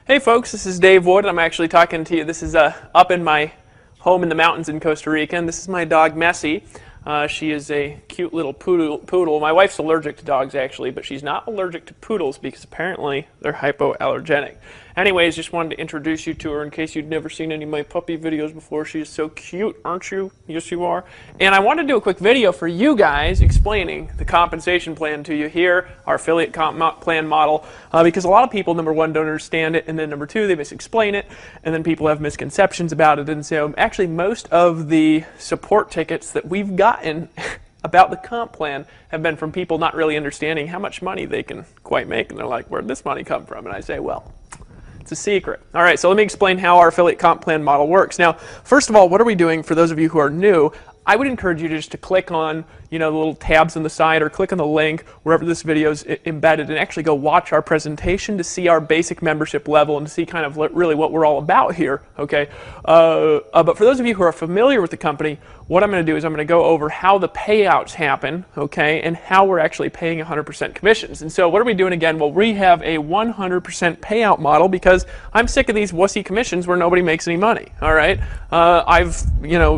Hey folks, this is Dave Wood. I'm actually talking to you. This is up in my home in the mountains in Costa Rica, and this is my dog Messi. She is a cute little poodle. My wife's allergic to dogs actually, but she's not allergic to poodles because apparently they're hypoallergenic. Anyways, just wanted to introduce you to her in case you'd never seen any of my puppy videos before. She is so cute, aren't you? Yes, you are. And I wanted to do a quick video for you guys explaining the compensation plan to you here, our affiliate comp plan model, because a lot of people, number one, don't understand it, and then number two, they misexplain it, and then people have misconceptions about it. And so actually most of the support tickets that we've gotten about the comp plan have been from people not really understanding how much money they can quite make, and they're like, where'd this money come from? And I say, well, it's a secret. All right, so let me explain how our affiliate comp plan model works. Now, first of all, what are we doing for those of you who are new? I would encourage you just to click on, the little tabs on the side, or click on the link wherever this video is embedded, and actually go watch our presentation to see our basic membership level and to see kind of really what we're all about here. Okay, but for those of you who are familiar with the company, what I'm going to do is I'm going to go over how the payouts happen, okay, and how we're actually paying 100% commissions. And so what are we doing again? Well, we have a 100% payout model because I'm sick of these wussy commissions where nobody makes any money. All right, I've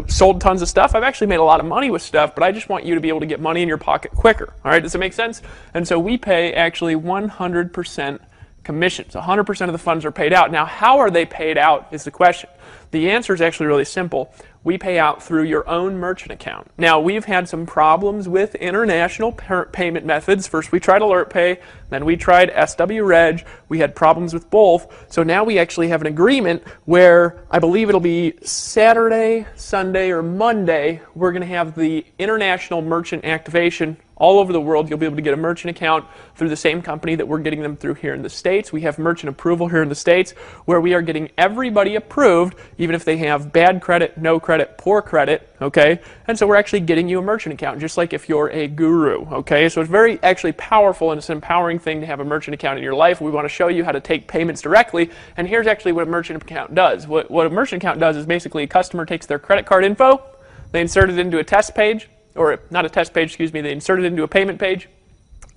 sold tons of stuff. I've actually made a lot of money with stuff, but I just want you to be able to get money in your pocket quicker. All right, does it make sense? And so we pay actually 100% commissions. 100% of the funds are paid out. Now, how are they paid out is the question. The answer is actually really simple. We pay out through your own merchant account. Now, we've had some problems with international payment methods. First, we tried Alert Pay, then we tried SW Reg. We had problems with both. So now we actually have an agreement where I believe it'll be Saturday, Sunday, or Monday, we're going to have the international merchant activation all over the world. You'll be able to get a merchant account through the same company that we're getting them through here in the States. We have merchant approval here in the States where we are getting everybody approved, even if they have bad credit, no credit, poor credit, okay? And so we're actually getting you a merchant account, just like if you're a guru, okay? So it's very actually powerful, and it's an empowering thing to have a merchant account in your life. We want to show you how to take payments directly, and here's actually what a merchant account does. What a merchant account does is basically a customer takes their credit card info, they insert it into a test page, or not a test page, excuse me, they insert it into a payment page,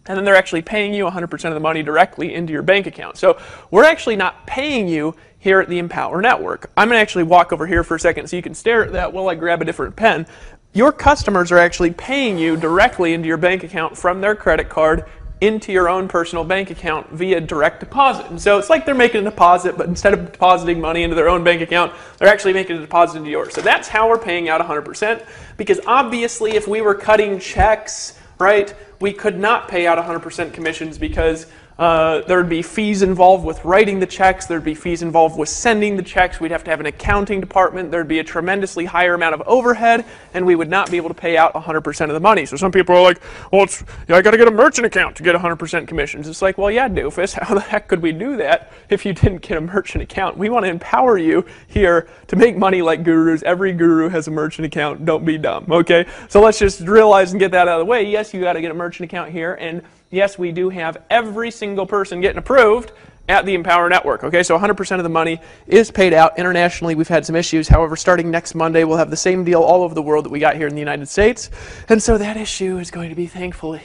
and then they're actually paying you 100% of the money directly into your bank account. So we're actually not paying you here at the Empower Network. I'm going to actually walk over here for a second so you can stare at that while I grab a different pen. Your customers are actually paying you directly into your bank account from their credit card into your own personal bank account via direct deposit. And so it's like they're making a deposit, but instead of depositing money into their own bank account, they're actually making a deposit into yours. So that's how we're paying out 100%, because obviously if we were cutting checks, right, we could not pay out 100% commissions because there'd be fees involved with writing the checks, there'd be fees involved with sending the checks, we'd have to have an accounting department, there'd be a tremendously higher amount of overhead, and we would not be able to pay out 100% of the money. So some people are like, well, I got to get a merchant account to get 100% commissions. It's like, well, yeah, doofus, how the heck could we do that if you didn't get a merchant account? We want to empower you here to make money like gurus. Every guru has a merchant account. Don't be dumb, okay? So let's just realize and get that out of the way. Yes, you got to get a merchant account here, and yes, we do have every single person getting approved at the Empower Network. Okay, so 100% of the money is paid out. Internationally, we've had some issues. However, starting next Monday, we'll have the same deal all over the world that we got here in the United States. And so that issue is going to be thankfully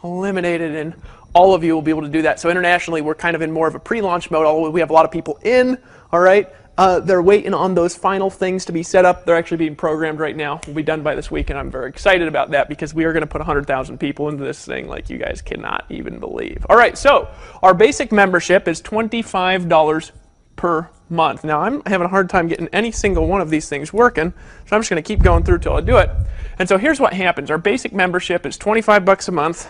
eliminated, and all of you will be able to do that. So internationally, we're kind of in more of a pre-launch mode, although we have a lot of people in, all right? They're waiting on those final things to be set up. They're actually being programmed right now. We'll be done by this week, and I'm very excited about that because we are going to put 100,000 people into this thing like you guys cannot even believe. All right, so our basic membership is $25 per month. Now, I'm having a hard time getting any single one of these things working, so I'm just going to keep going through till I do it. And so here's what happens. Our basic membership is 25 bucks a month.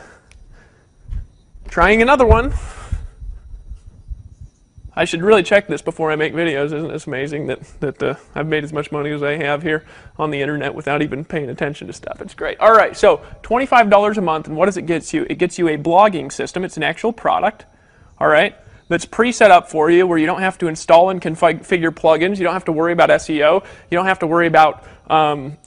Trying another one. I should really check this before I make videos. Isn't this amazing that I've made as much money as I have here on the internet without even paying attention to stuff? It's great. All right, so $25 a month, and what does it get you? It gets you a blogging system. It's an actual product, all right, that's pre-set up for you where you don't have to install and configure plugins. You don't have to worry about SEO. You don't have to worry about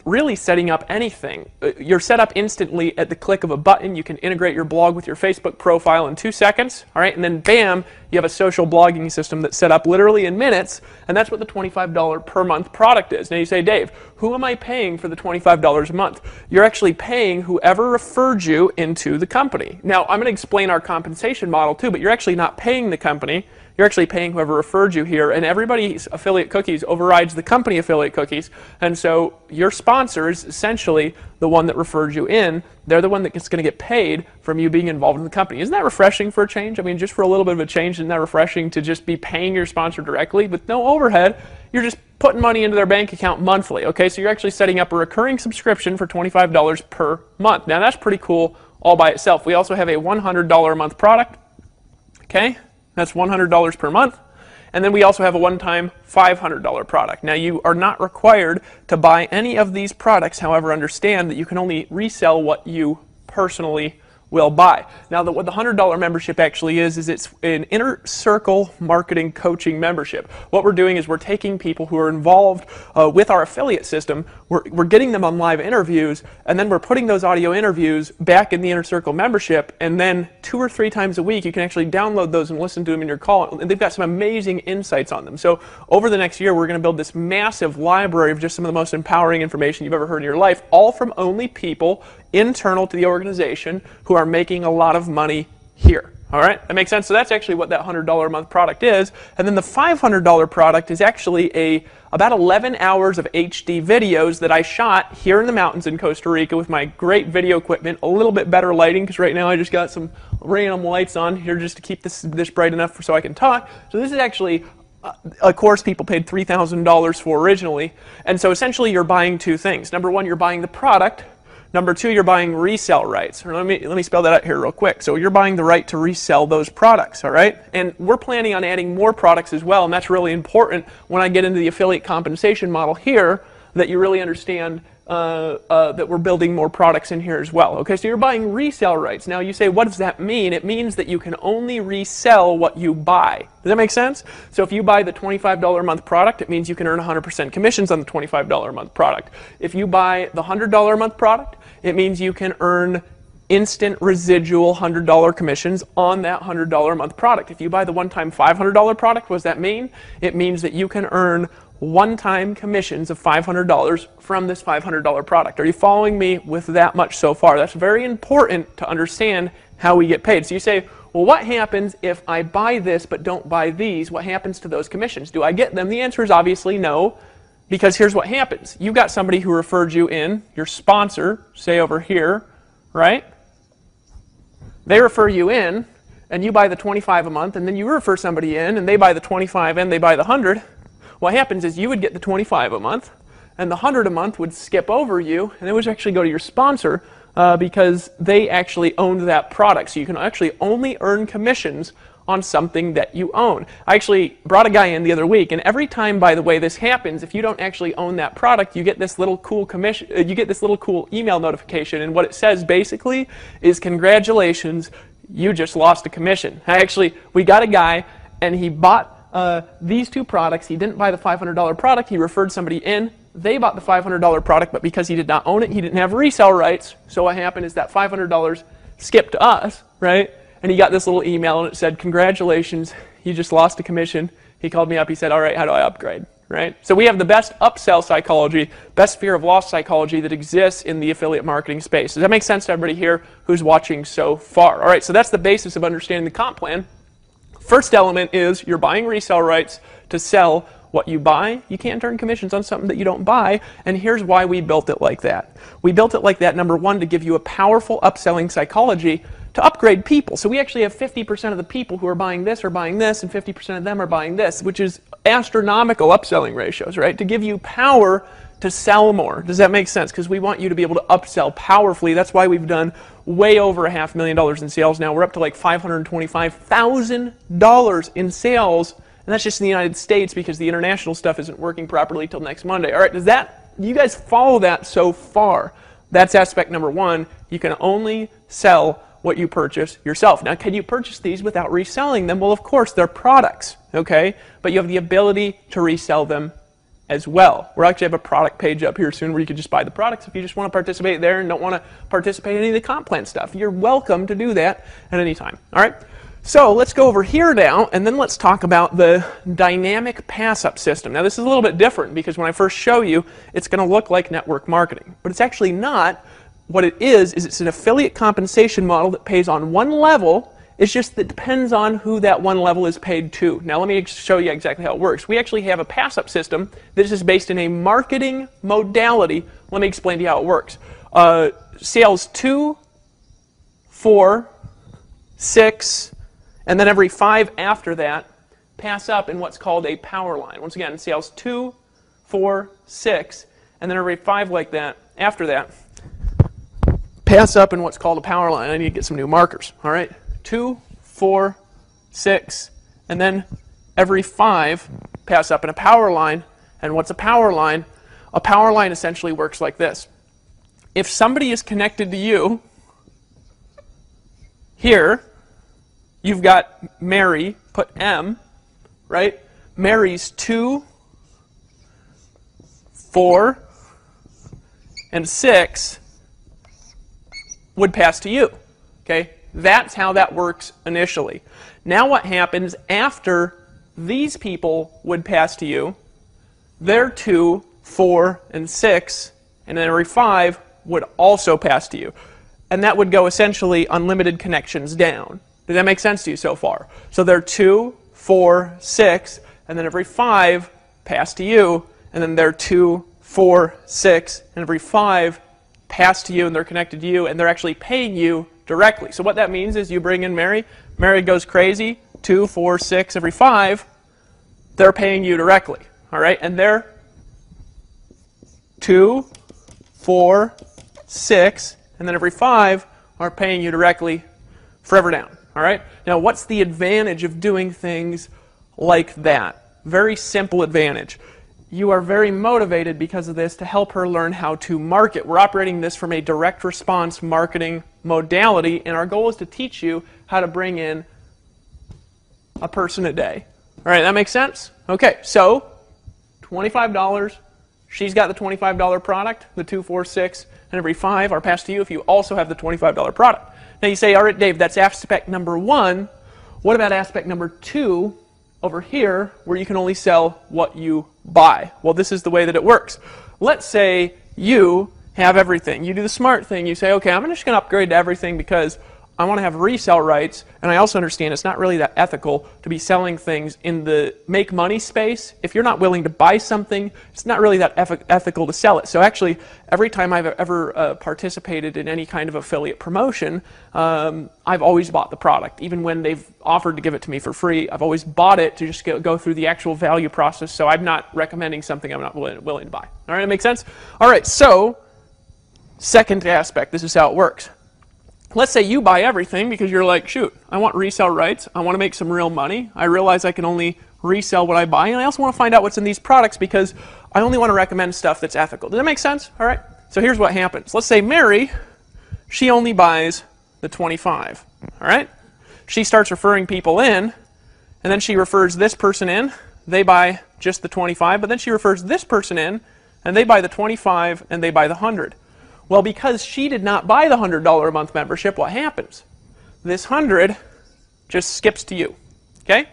really setting up anything. You're set up instantly at the click of a button. You can integrate your blog with your Facebook profile in 2 seconds, all right, and then bam, you have a social blogging system that's set up literally in minutes, and that's what the $25 per month product is. Now you say, Dave, who am I paying for the $25 a month? You're actually paying whoever referred you into the company. Now I'm going to explain our compensation model too, but you're actually not paying the company. You're actually paying whoever referred you here, and everybody's affiliate cookies overrides the company affiliate cookies, and so your sponsor is essentially the one that referred you in. They're the one that's going to get paid from you being involved in the company. Isn't that refreshing for a change? I mean, just for a little bit of a change, isn't that refreshing to just be paying your sponsor directly with no overhead? You're just putting money into their bank account monthly, okay? So you're actually setting up a recurring subscription for $25 per month. Now that's pretty cool all by itself. We also have a $100 a month product, okay? That's $100 per month. And then we also have a one-time $500 product. Now you are not required to buy any of these products, however, understand that you can only resell what you personally will buy. Now, what the $100 membership actually is it's an inner circle marketing coaching membership. What we're doing is we're taking people who are involved with our affiliate system, we're getting them on live interviews, and then we're putting those audio interviews back in the inner circle membership, and then 2 or 3 times a week you can actually download those and listen to them in your call, and they've got some amazing insights on them. So over the next year we're going to build this massive library of just some of the most empowering information you've ever heard in your life, all from only people internal to the organization who are making a lot of money here. All right, that makes sense? So that's actually what that $100 a month product is. And then the $500 product is actually about 11 hours of HD videos that I shot here in the mountains in Costa Rica with my great video equipment, a little bit better lighting, because right now I just got some random lights on here just to keep this bright enough so I can talk. So this is actually a course people paid $3,000 for originally. And so essentially you're buying 2 things. Number 1, you're buying the product. Number 2, you're buying resale rights. Let me spell that out here real quick. So you're buying the right to resell those products, all right? And we're planning on adding more products as well, and that's really important when I get into the affiliate compensation model here, that you really understand that we're building more products in here as well. Okay, so you're buying resale rights. Now you say, what does that mean? It means that you can only resell what you buy. Does that make sense? So if you buy the $25 a month product, it means you can earn 100% commissions on the $25 a month product. If you buy the $100 a month product, it means you can earn instant residual $100 commissions on that $100 a month product. If you buy the one-time $500 product, what does that mean? It means that you can earn one-time commissions of $500 from this $500 product. Are you following me with that much so far? That's very important to understand how we get paid. So you say, well, what happens if I buy this but don't buy these? What happens to those commissions? Do I get them? The answer is obviously no, because here's what happens. You've got somebody who referred you in, your sponsor, say over here, right? They refer you in, and you buy the $25 a month, and then you refer somebody in, and they buy the $25 and they buy the $100. What happens is you would get the $25 a month, and the $100 a month would skip over you, and it would actually go to your sponsor because they actually owned that product. So you can actually only earn commissions on something that you own. I actually brought a guy in the other week, and every time, by the way, this happens, if you don't actually own that product, you get this little cool commission. You get this little cool email notification, and what it says basically is, "Congratulations, you just lost a commission." We got a guy, and he bought these 2 products. He didn't buy the $500 product. He referred somebody in. They bought the $500 product, but because he did not own it, he didn't have resale rights. So what happened is that $500 skipped to us, right? And he got this little email, and it said, "Congratulations, you just lost a commission." He called me up. He said, "All right, how do I upgrade?" Right? So we have the best upsell psychology, best fear of loss psychology that exists in the affiliate marketing space. Does that make sense to everybody here who's watching so far? All right, so that's the basis of understanding the comp plan. First element is you're buying resale rights to sell what you buy. You can't earn commissions on something that you don't buy, and here's why we built it like that. We built it like that, number 1, to give you a powerful upselling psychology to upgrade people. So we actually have 50% of the people who are buying this, and 50% of them are buying this, which is astronomical upselling ratios, right? To give you power to sell more. Does that make sense? Because we want you to be able to upsell powerfully. That's why we've done way over $500,000 in sales now. We're up to like $525,000 in sales, and that's just in the United States because the international stuff isn't working properly till next Monday. All right, you guys follow that so far? That's aspect number 1. You can only sell what you purchase yourself. Now, can you purchase these without reselling them? Well, of course, they're products, okay? But you have the ability to resell them as well. We'll actually have a product page up here soon where you can just buy the products if you just want to participate there and don't want to participate in any of the comp plan stuff. You're welcome to do that at any time, all right? So let's go over here now, and then let's talk about the dynamic pass-up system. Now, this is a little bit different because when I first show you, it's going to look like network marketing, but it's actually not. What it is it's an affiliate compensation model that pays on one level It's just that it depends on who that one level is paid to. Now let me show you exactly how it works. We actually have a pass-up system. This is based in a marketing modality. Let me explain to you how it works. Sales 2, 4, 6, and then every 5 after that pass up in what's called a power line. Once again, sales 2, 4, 6, and then every 5 like that after that pass up in what's called a power line. I need to get some new markers. All right, 2, 4, 6, and then every 5 pass up in a power line. And what's a power line? A power line essentially works like this. If somebody is connected to you, here, you've got Mary, put M, right? Mary's 2, 4, and 6 would pass to you. Okay? That's how that works initially. Now what happens after these people would pass to you, their 2, 4, and 6, and then every 5 would also pass to you. And that would go essentially unlimited connections down. Does that make sense to you so far? So their 2, 4, 6, and then every 5 pass to you, and then their 2, 4, 6, and every 5 pass to you, and they're connected to you, and they're actually paying you directly. So what that means is you bring in Mary, Mary goes crazy, 2, 4, 6, every 5, they're paying you directly. All right, and they're 2, 4, 6, and then every 5 are paying you directly forever down. All right? Now, what's the advantage of doing things like that? Very simple advantage. You are very motivated because of this to help her learn how to market. We're operating this from a direct response marketing modality, and our goal is to teach you how to bring in a person a day. All right, that makes sense? Okay, so $25. She's got the $25 product, the 2, 4, 6, and every 5 are passed to you if you also have the $25 product. Now you say, all right, Dave, that's aspect number 1. What about aspect number 2 over here where you can only sell what you buy? Well, this is the way that it works. Let's say you have everything. You do the smart thing. You say, okay, I'm just going to upgrade to everything because I want to have resale rights, and I also understand it's not really that ethical to be selling things in the make money space. If you're not willing to buy something, it's not really that ethical to sell it. So actually, every time I've ever participated in any kind of affiliate promotion, I've always bought the product. Even when they've offered to give it to me for free, I've always bought it to just go through the actual value process, so I'm not recommending something I'm not willing to buy. All right, that makes sense? All right, so second aspect, this is how it works. Let's say you buy everything because you're like, shoot, I want resale rights. I want to make some real money. I realize I can only resell what I buy, and I also want to find out what's in these products because I only want to recommend stuff that's ethical. Does that make sense? All right. So here's what happens. Let's say Mary, she only buys the 25. All right. She starts referring people in, and then she refers this person in. They buy just the 25, but then she refers this person in, and they buy the 25, and they buy the 100. Well, because she did not buy the $100 a month membership, what happens? This 100 just skips to you. Okay?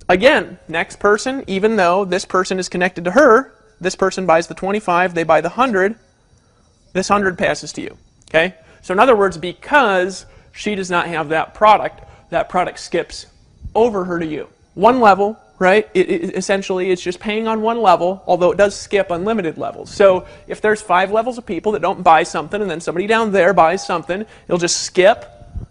Again, next person, even though this person is connected to her, this person buys the 25, they buy the 100, this 100 passes to you. Okay? So in other words, because she does not have that product skips over her to you. One level, right? Essentially, it's just paying on one level, although it does skip unlimited levels. So if there's 5 levels of people that don't buy something, and then somebody down there buys something, it'll just skip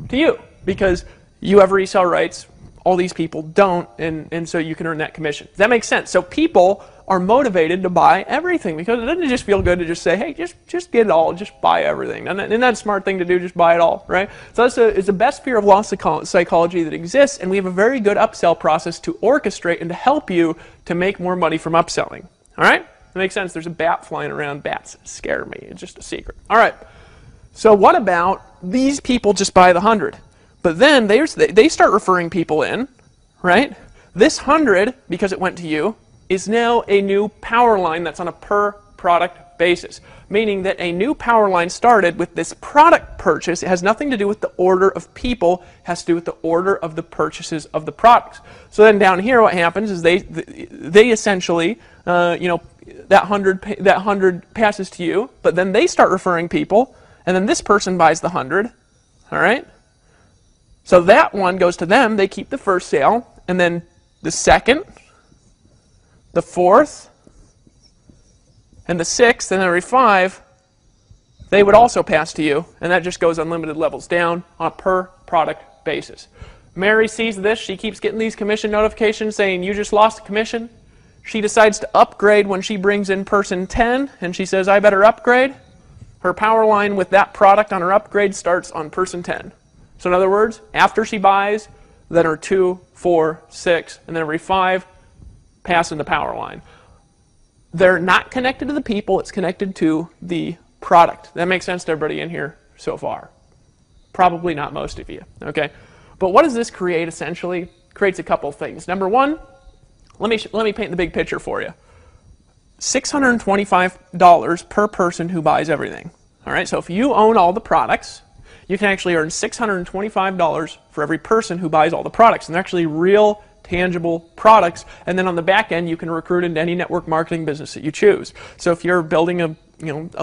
to you because you have resale rights. All these people don't, and so you can earn that commission. Does that make sense? So people are motivated to buy everything because it doesn't just feel good to just say, hey, just get it all, just buy everything. Isn't that a smart thing to do, just buy it all, right? So it's the best fear of loss psychology that exists, and we have a very good upsell process to orchestrate and to help you to make more money from upselling. All right? That makes sense. There's a bat flying around. Bats scare me. It's just a secret. All right. So what about these people just buy the 100? But then they start referring people in, right? This 100, because it went to you, is now a new power line that's on a per product basis, meaning that a new power line started with this product purchase. It has nothing to do with the order of people, it has to do with the order of the purchases of the products. So then down here what happens is they essentially, that 100 passes to you, but then they start referring people, and then this person buys the 100, all right? So that one goes to them. They keep the first sale, and then the second, the fourth, and the sixth, and then every 5, they would also pass to you, and that just goes unlimited levels down on a per product basis. Mary sees this. She keeps getting these commission notifications saying, you just lost a commission. She decides to upgrade when she brings in person 10, and she says, I better upgrade. Her power line with that product on her upgrade starts on person 10. So in other words, after she buys, then her 2, 4, 6, and then every 5 pass in the power line. They're not connected to the people, it's connected to the product. That makes sense to everybody in here so far? Probably not most of you, okay? But what does this create essentially? It creates a couple things. Number one, let me paint the big picture for you. $625 per person who buys everything. All right, so if you own all the products, you can actually earn $625 for every person who buys all the products. And they're actually real, tangible products. And then on the back end, you can recruit into any network marketing business that you choose. So if you're building a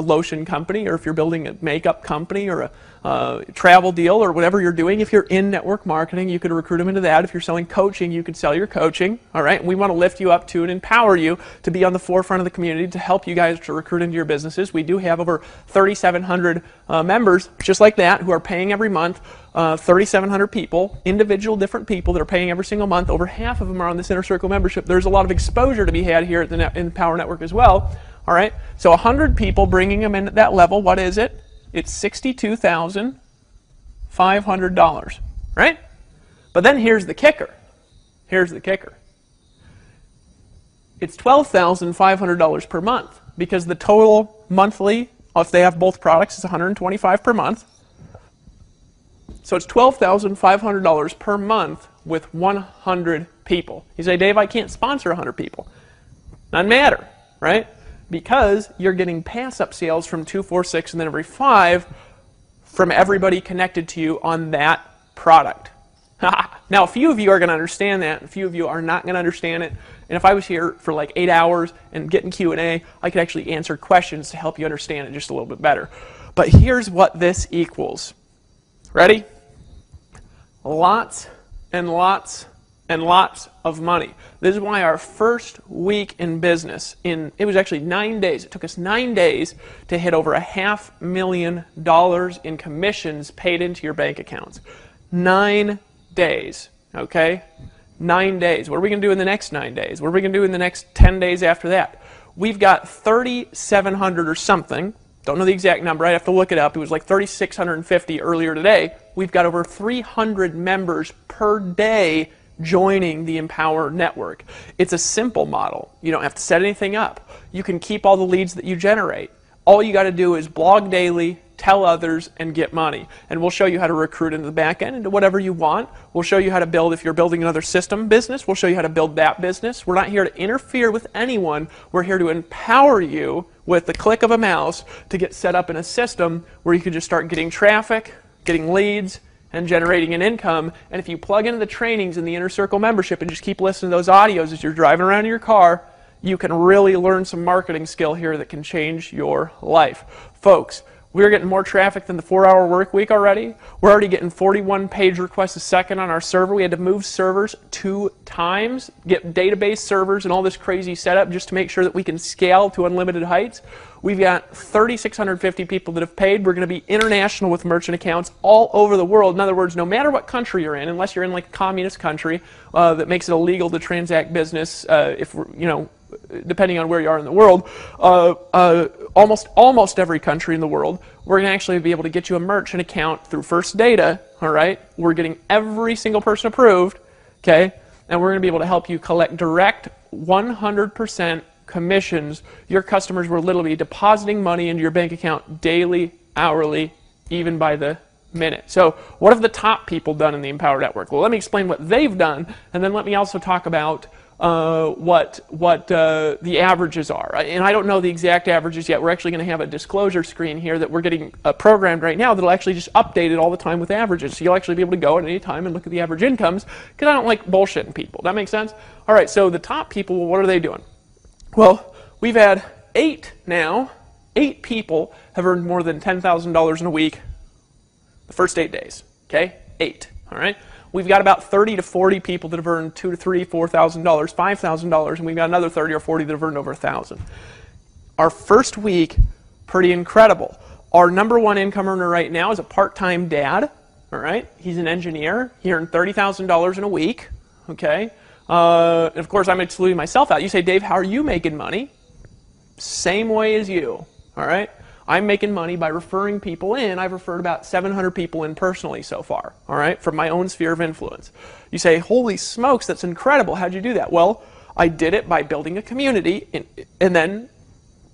lotion company, or if you're building a makeup company, or a travel deal, or whatever you're doing, if you're in network marketing, you could recruit them into that. If you're selling coaching, you could sell your coaching. All right, and we want to lift you up to and empower you to be on the forefront of the community to help you guys to recruit into your businesses. We do have over 3,700 members just like that who are paying every month. 3,700 people, individual different people that are paying every single month. Over half of them are on this Inner Circle membership. There's a lot of exposure to be had here at the in the Power Network as well. All right, so 100 people, bringing them in at that level, what is it? It's $62,500, right? But then here's the kicker. Here's the kicker. It's $12,500 per month, because the total monthly, if they have both products, is $125 per month. So it's $12,500 per month with 100 people. You say, Dave, I can't sponsor 100 people. Doesn't matter, right? Because you're getting pass-up sales from 2, 4, 6, and then every 5 from everybody connected to you on that product. Now, a few of you are going to understand that, and a few of you are not going to understand it. And if I was here for like 8 hours and getting Q&A, I could actually answer questions to help you understand it just a little bit better. But here's what this equals. Ready? Lots and lots and lots of money. This is why our first week in business, it was actually 9 days. It took us 9 days to hit over $500,000 in commissions paid into your bank accounts. 9 days, okay? 9 days. What are we going to do in the next 9 days? What are we going to do in the next 10 days after that? We've got 3,700 or something. Don't know the exact number. I'd have to look it up. It was like 3,650 earlier today. We've got over 300 members per day joining the Empower Network. It's a simple model. You don't have to set anything up. You can keep all the leads that you generate. All you got to do is blog daily, tell others, and get money. And we'll show you how to recruit into the back end, into whatever you want. We'll show you how to build, if you're building another system business, we'll show you how to build that business. We're not here to interfere with anyone. We're here to empower you with the click of a mouse to get set up in a system where you can just start getting traffic, getting leads, and generating an income. And if you plug into the trainings in the Inner Circle membership and just keep listening to those audios as you're driving around in your car, you can really learn some marketing skill here that can change your life. Folks, we're getting more traffic than the 4-hour work week already. We're already getting 41 page requests a second on our server. We had to move servers 2 times, get database servers and all this crazy setup just to make sure that we can scale to unlimited heights. We've got 3,650 people that have paid. We're going to be international with merchant accounts all over the world. In other words, no matter what country you're in, unless you're in like a communist country that makes it illegal to transact business, depending on where you are in the world, almost every country in the world, we're going to actually be able to get you a merchant account through First Data. All right, we're getting every single person approved. Okay, and we're going to be able to help you collect direct 100% commissions. Your customers were literally depositing money into your bank account daily, hourly, even by the minute. So what have the top people done in the Empower Network? Well, let me explain what they've done, and then let me also talk about what the averages are. And I don't know the exact averages yet. We're actually going to have a disclosure screen here that we're getting programmed right now that'll actually just update it all the time with averages. So you'll actually be able to go at any time and look at the average incomes, because I don't like bullshitting people. That makes sense? All right, so the top people, well, what are they doing? Well, we've had 8 now. 8 people have earned more than $10,000 in a week the first 8 days. Okay? 8. All right? We've got about 30 to 40 people that have earned $2,000 to $3,000, $4,000, $5,000, and we've got another 30 or 40 that have earned over $1,000. Our first week, pretty incredible. Our number one income earner right now is a part-time dad. All right? He's an engineer. He earned $30,000 in a week. Okay? And of course, I'm excluding myself out. You say, Dave, how are you making money? Same way as you. All right? I'm making money by referring people in. I've referred about 700 people in personally so far, all right, from my own sphere of influence. You say, holy smokes, that's incredible. How'd you do that? Well, I did it by building a community and then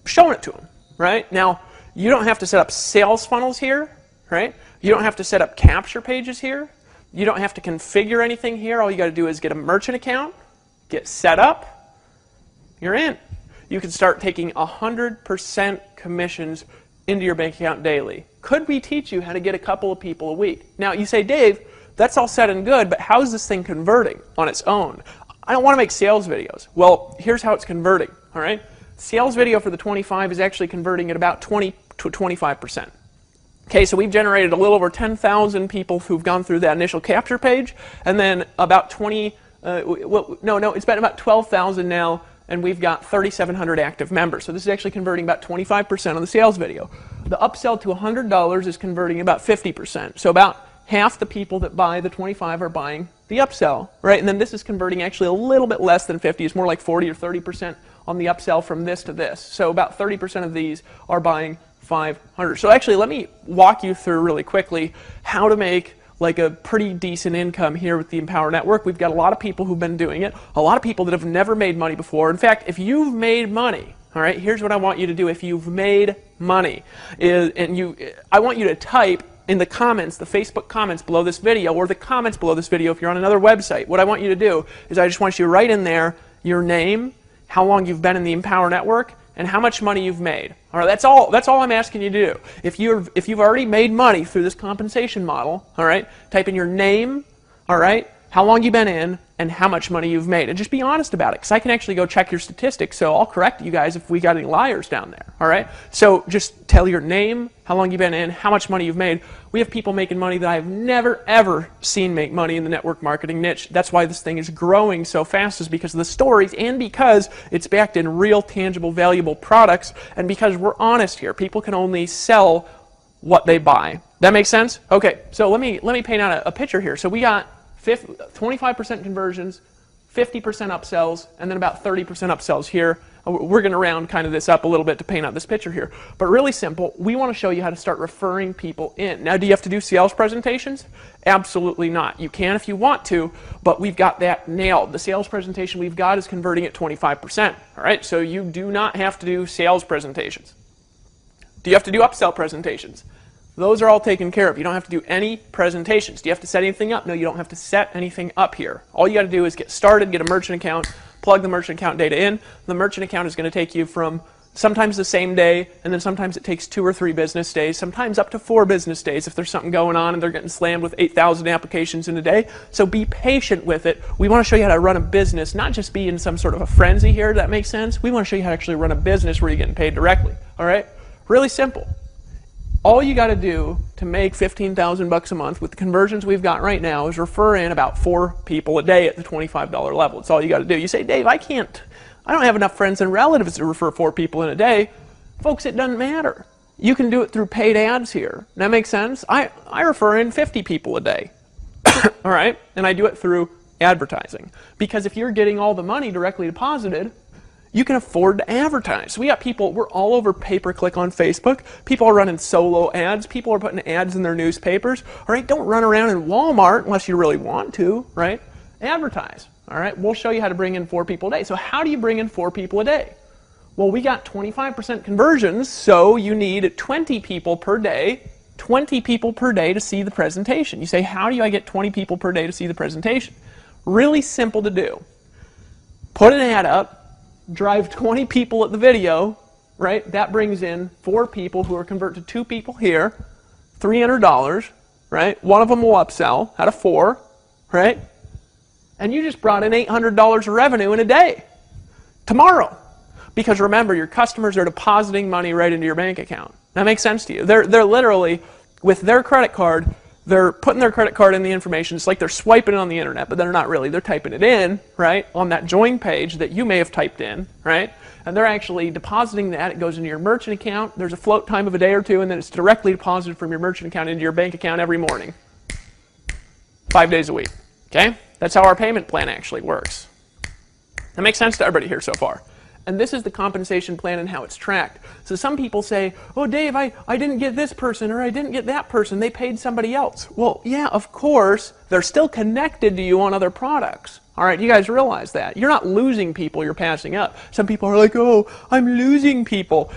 showing it to them, right? Now, you don't have to set up sales funnels here, right? You don't have to set up capture pages here. You don't have to configure anything here. All you got to do is get a merchant account, get set up, you're in. You can start taking 100% commissions into your bank account daily. Could we teach you how to get a couple of people a week? Now, you say, Dave, that's all said and good, but how is this thing converting on its own? I don't want to make sales videos. Well, here's how it's converting, all right? Sales video for the 25 is actually converting at about 20 to 25%. Okay, so we've generated a little over 10,000 people who've gone through that initial capture page, and then about it's been about 12,000 now, and we've got 3,700 active members. So this is actually converting about 25% on the sales video. The upsell to $100 is converting about 50%. So about half the people that buy the 25 are buying the upsell, right? And then this is converting actually a little bit less than 50. It's more like 40 or 30% on the upsell from this to this. So about 30% of these are buying 500. So actually, let me walk you through really quickly how to make like a pretty decent income here with the Empower Network. We've got a lot of people who've been doing it, a lot of people that have never made money before. In fact, if you've made money, all right, here's what I want you to do. If you've made money, I want you to type in the comments, the Facebook comments below this video, or the comments below this video if you're on another website. What I want you to do is I just want you to write in there your name, how long you've been in the Empower Network, and how much money you've made. All right, that's all I'm asking you to do. If you've already made money through this compensation model, all right, type in your name, all right, how long you've been in, and how much money you've made. And just be honest about it, because I can actually go check your statistics, so I'll correct you guys if we got any liars down there, all right? So just tell your name, how long you've been in, how much money you've made. We have people making money that I've never, ever seen make money in the network marketing niche. That's why this thing is growing so fast, is because of the stories and because it's backed in real, tangible, valuable products, and because we're honest here. People can only sell what they buy. That makes sense? Okay, so let me paint out a picture here. So we got 25% conversions, 50% upsells, and then about 30% upsells here. We're going to round kind of this up a little bit to paint out this picture here. But really simple, we want to show you how to start referring people in. Now, do you have to do sales presentations? Absolutely not. You can if you want to, but we've got that nailed. The sales presentation we've got is converting at 25%. All right, so you do not have to do sales presentations. Do you have to do upsell presentations? Those are all taken care of. You don't have to do any presentations. Do you have to set anything up? No, you don't have to set anything up here. All you got to do is get started, get a merchant account, plug the merchant account data in. The merchant account is going to take you from sometimes the same day, and then sometimes it takes 2 or 3 business days, sometimes up to 4 business days if there's something going on and they're getting slammed with 8,000 applications in a day. So be patient with it. We want to show you how to run a business, not just be in some sort of a frenzy here, that makes sense. We want to show you how to actually run a business where you're getting paid directly. All right? Really simple. All you got to do to make 15,000 bucks a month with the conversions we've got right now is refer in about 4 people a day at the $25 level. It's all you got to do. You say, Dave, I don't have enough friends and relatives to refer 4 people in a day. Folks, it doesn't matter. You can do it through paid ads here. That makes sense? I refer in 50 people a day. All right? And I do it through advertising. Because if you're getting all the money directly deposited, you can afford to advertise. So we got people, we're all over pay-per-click on Facebook. People are running solo ads. People are putting ads in their newspapers. All right, don't run around in Walmart unless you really want to, right? Advertise, all right? We'll show you how to bring in 4 people a day. So how do you bring in 4 people a day? Well, we got 25% conversions, so you need 20 people per day, 20 people per day to see the presentation. You say, how do I get 20 people per day to see the presentation? Really simple to do. Put an ad up, drive 20 people at the video, right? That brings in 4 people who are convert to 2 people here, $300, right? One of them will upsell out of 4, right? And you just brought in $800 of revenue in a day, tomorrow. Because remember, your customers are depositing money right into your bank account. That makes sense to you. They're literally, with their credit card, They're putting their credit card in the information. It's like they're swiping it on the internet, but they're not really. They're typing it in, right, on that join page that you may have typed in, right? And they're actually depositing that. It goes into your merchant account. There's a float time of a day or two, and then it's directly deposited from your merchant account into your bank account every morning, 5 days a week, okay? That's how our payment plan actually works. That makes sense to everybody here so far. And this is the compensation plan and how it's tracked. So some people say, oh, Dave, I didn't get this person or I didn't get that person. They paid somebody else. Well, yeah, of course. They're still connected to you on other products. All right, you guys realize that. You're not losing people you're passing up. Some people are like, oh, I'm losing people.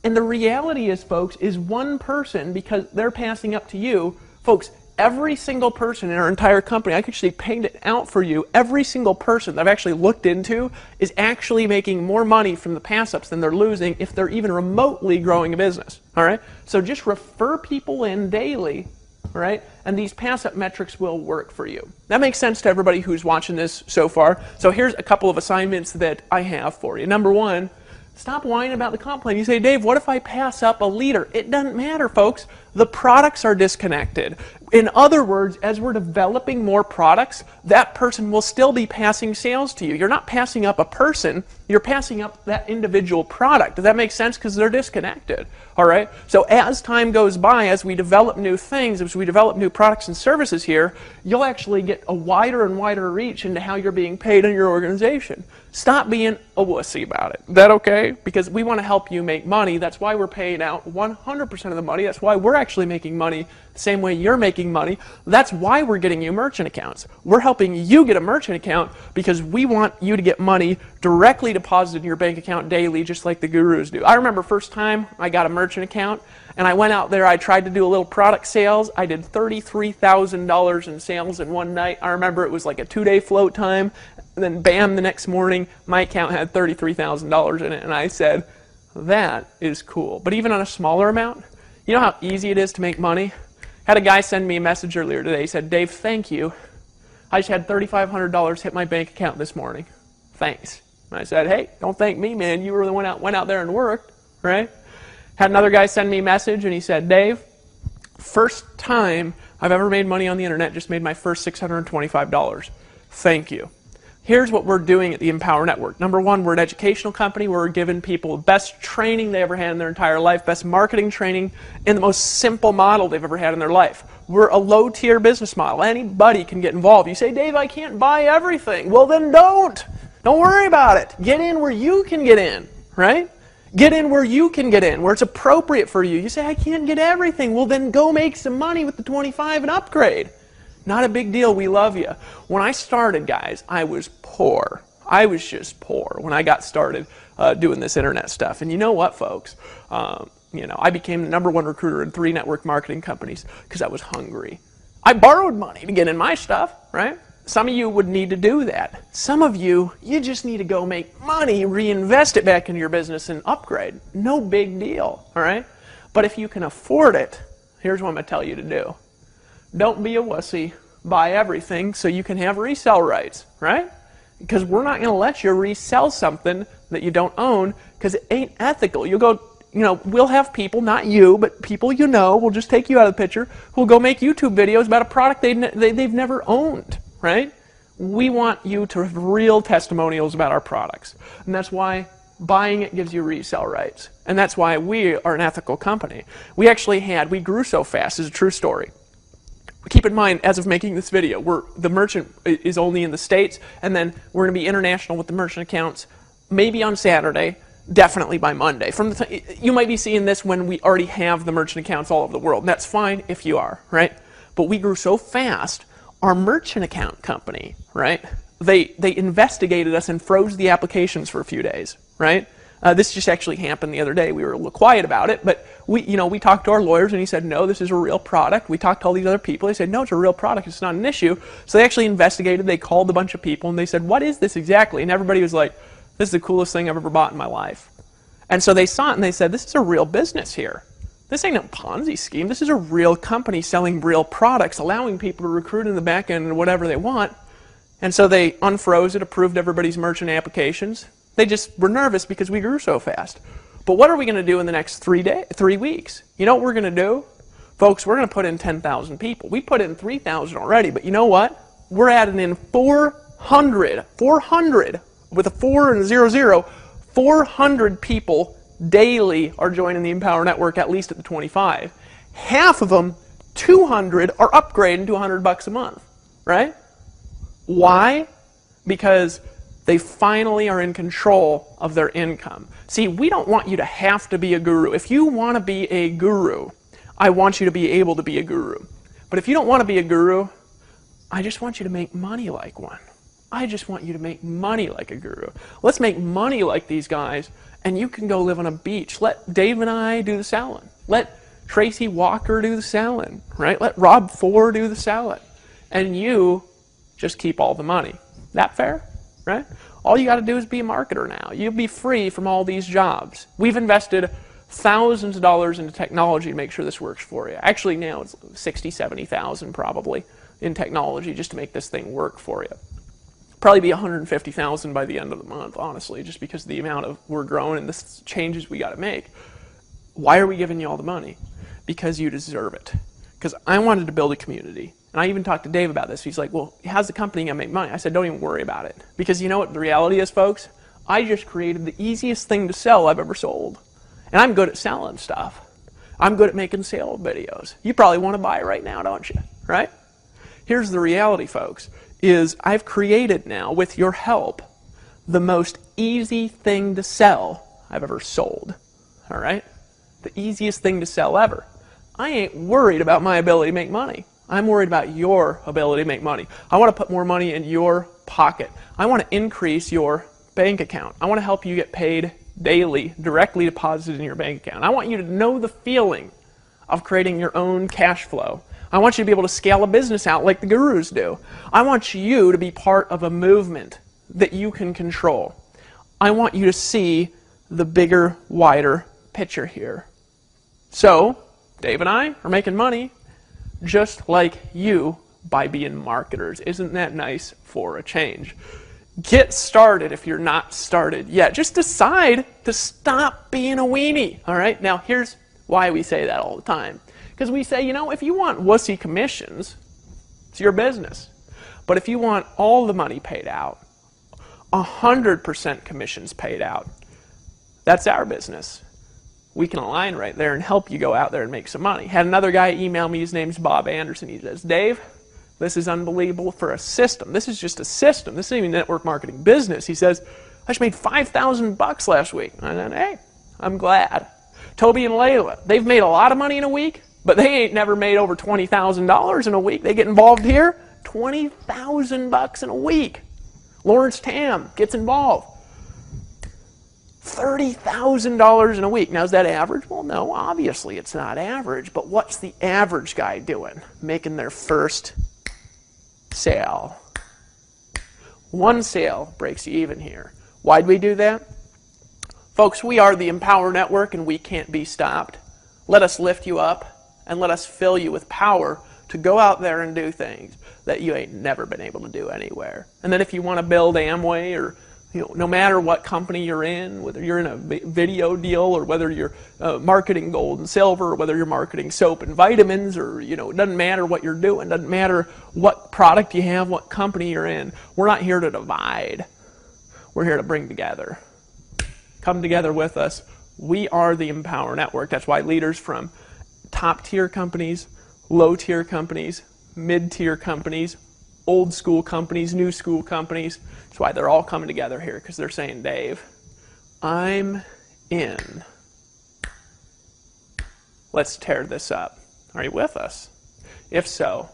And the reality is, folks, is one person, because they're passing up to you, folks, every single person in our entire company, I could actually paint it out for you, every single person that I've actually looked into is actually making more money from the pass-ups than they're losing if they're even remotely growing a business, all right? So just refer people in daily, all right? And these pass-up metrics will work for you. That makes sense to everybody who's watching this so far. So here's a couple of assignments that I have for you. Number one, stop whining about the comp plan. You say, Dave, what if I pass up a leader? It doesn't matter, folks. The products are disconnected. In other words, as we're developing more products, that person will still be passing sales to you. You're not passing up a person, you're passing up that individual product. Does that make sense? Because they're disconnected. All right? So as time goes by, as we develop new things, as we develop new products and services here, you'll actually get a wider and wider reach into how you're being paid in your organization. Stop being a wussy about it. Is that okay? Because we want to help you make money. That's why we're paying out 100% of the money. That's why we're actually making money the same way you're making money. That's why we're getting you merchant accounts. We're helping you get a merchant account because we want you to get money directly deposited in your bank account daily, just like the gurus do. I remember first time I got a merchant account, and I went out there, I tried to do a little product sales. I did $33,000 in sales in one night. I remember it was like a 2-day float time, and then bam, the next morning, my account had $33,000 in it, and I said, that is cool. But even on a smaller amount, you know how easy it is to make money? Had a guy send me a message earlier today. He said, Dave, thank you. I just had $3,500 hit my bank account this morning. Thanks. And I said, hey, don't thank me, man. You were the one went out there and worked, right? Had another guy send me a message, and he said, Dave, first time I've ever made money on the internet, just made my first $625. Thank you. Here's what we're doing at the Empower Network. Number one, we're an educational company where we're giving people the best training they ever had in their entire life, best marketing training, and the most simple model they've ever had in their life. We're a low-tier business model. Anybody can get involved. You say, Dave, I can't buy everything. Well, then don't. Don't worry about it. Get in where you can get in, right? Get in where you can get in, where it's appropriate for you. You say, I can't get everything. Well, then go make some money with the 25 and upgrade. Not a big deal. We love you. When I started, guys, I was poor. I was just poor when I got started doing this internet stuff. And you know what, folks? I became the #1 recruiter in 3 network marketing companies because I was hungry. I borrowed money to get in my stuff, right? Some of you would need to do that. Some of you, you just need to go make money, reinvest it back into your business, and upgrade. No big deal, all right? But if you can afford it, here's what I'm going to tell you to do. Don't be a wussy. Buy everything so you can have resell rights, right? Because we're not going to let you resell something that you don't own because it ain't ethical. You'll go, we'll have people, not you, but people we'll just take you out of the picture, who'll go make YouTube videos about a product they've never owned, right? We want you to have real testimonials about our products. And that's why buying it gives you resell rights. And that's why we are an ethical company. We grew so fast, it's a true story. Keep in mind, as of making this video, the merchant is only in the States, and then we're going to be international with the merchant accounts, maybe on Saturday, definitely by Monday. You might be seeing this when we already have the merchant accounts all over the world, and that's fine if you are, right? But we grew so fast, our merchant account company, right, they investigated us and froze the applications for a few days, right? This just actually happened the other day. We were a little quiet about it, but we talked to our lawyers, and he said, no, this is a real product. We talked to all these other people. They said, no, it's a real product. It's not an issue. So they actually investigated. They called a bunch of people, and they said, what is this exactly? And everybody was like, this is the coolest thing I've ever bought in my life. And so they saw it, and they said, this is a real business here. This ain't a Ponzi scheme. This is a real company selling real products, allowing people to recruit in the back end and whatever they want. And so they unfroze it, approved everybody's merchant applications. They just were nervous because we grew so fast. But what are we going to do in the next 3 weeks? You know what we're going to do? Folks, we're going to put in 10,000 people. We put in 3,000 already, but you know what? We're adding in 400 with a 4 and a 00, 400 people daily are joining the Empower Network, at least at the 25. Half of them, 200, are upgrading to $100 a month, right? Why? Because they finally are in control of their income. See, we don't want you to have to be a guru. If you want to be a guru, I want you to be able to be a guru. But if you don't want to be a guru, I just want you to make money like one. I just want you to make money like a guru. Let's make money like these guys, and you can go live on a beach. Let Dave and I do the selling. Let Tracy Walker do the selling, right? Let Rob Ford do the selling. And you just keep all the money. That fair? Right? All you got to do is be a marketer now. You'll be free from all these jobs. We've invested thousands of dollars into technology to make sure this works for you. Actually, now it's 60, 70,000 probably in technology just to make this thing work for you. Probably be 150,000 by the end of the month, honestly, just because of the amount of we're growing and the changes we got to make. Why are we giving you all the money? Because you deserve it. Because I wanted to build a community. And I even talked to Dave about this. He's like, well, how's the company going to make money? I said, don't even worry about it. Because you know what the reality is, folks? I just created the easiest thing to sell I've ever sold. And I'm good at selling stuff. I'm good at making sale videos. You probably want to buy right now, don't you? Right? Here's the reality, folks, is I've created now, with your help, the most easy thing to sell I've ever sold. All right? The easiest thing to sell ever. I ain't worried about my ability to make money. I'm worried about your ability to make money. I want to put more money in your pocket. I want to increase your bank account. I want to help you get paid daily, directly deposited in your bank account. I want you to know the feeling of creating your own cash flow. I want you to be able to scale a business out like the gurus do. I want you to be part of a movement that you can control. I want you to see the bigger, wider picture here. So, Dave and I are making money just like you by being marketers. Isn't that nice for a change? Get started if you're not started yet. Just decide to stop being a weenie. All right? Now, here's why we say that all the time. Because we say, you know, if you want wussy commissions, it's your business. But if you want all the money paid out, 100% commissions paid out, that's our business. We can align right there and help you go out there and make some money. Had another guy email me, his name's Bob Anderson. He says, Dave, this is unbelievable for a system. This is just a system. This isn't even network marketing business. He says, I just made $5,000 last week. And then, hey, I'm glad. Toby and Layla, they've made a lot of money in a week, but they ain't never made over $20,000 in a week. They get involved here, $20,000 in a week. Lawrence Tam gets involved. $30,000 in a week. Now, is that average? Well, no, obviously it's not average, but what's the average guy doing? Making their first sale. One sale breaks you even here. Why'd we do that? Folks, we are the Empower Network and we can't be stopped. Let us lift you up and let us fill you with power to go out there and do things that you ain't never been able to do anywhere. And then if you want to build Amway, or no matter what company you're in, whether you're in a video deal or whether you're marketing gold and silver, or whether you're marketing soap and vitamins, or it doesn't matter what you're doing, doesn't matter what product you have, what company you're in. We're not here to divide. We're here to bring together. Come together with us. We are the Empower Network. That's why leaders from top-tier companies, low-tier companies, mid-tier companies, old school companies, new school companies, that's why they're all coming together here, because they're saying, Dave, I'm in. Let's tear this up. Are you with us? If so,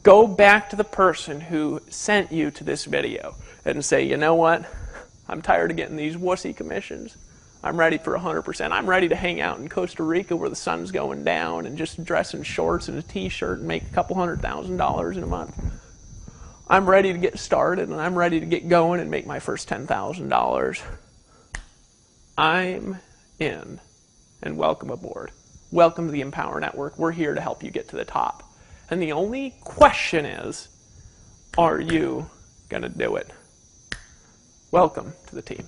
go back to the person who sent you to this video and say, you know what? I'm tired of getting these wussy commissions. I'm ready for 100%. I'm ready to hang out in Costa Rica where the sun's going down and just dress in shorts and a t-shirt and make a couple $100,000 in a month. I'm ready to get started and I'm ready to get going and make my first $10,000. I'm in. And welcome aboard. Welcome to the Empower Network. We're here to help you get to the top. And the only question is, are you going to do it? Welcome to the team.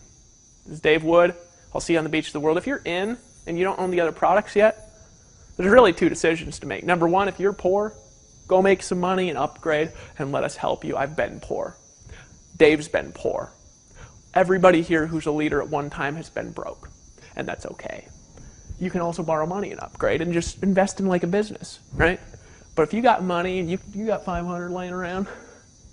This is Dave Wood. I'll see you on the beach of the world. If you're in and you don't own the other products yet, There's really two decisions to make. Number one, if you're poor, go make some money and upgrade and let us help you. I've been poor. Dave's been poor. Everybody here who's a leader at one time has been broke, and that's okay. You can also borrow money and upgrade and just invest in like a business, right? But if you got money and you got 500 laying around,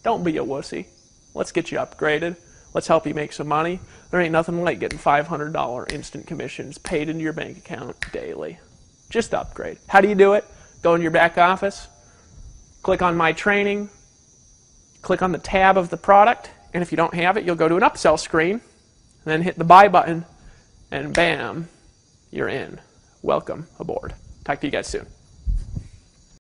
don't be a wussy. Let's get you upgraded. Let's help you make some money. There ain't nothing like getting $500 instant commissions paid into your bank account daily. Just upgrade. How do you do it? Go in your back office, click on My Training, click on the tab of the product, and if you don't have it, you'll go to an upsell screen, and then hit the buy button, and bam, you're in. Welcome aboard. Talk to you guys soon.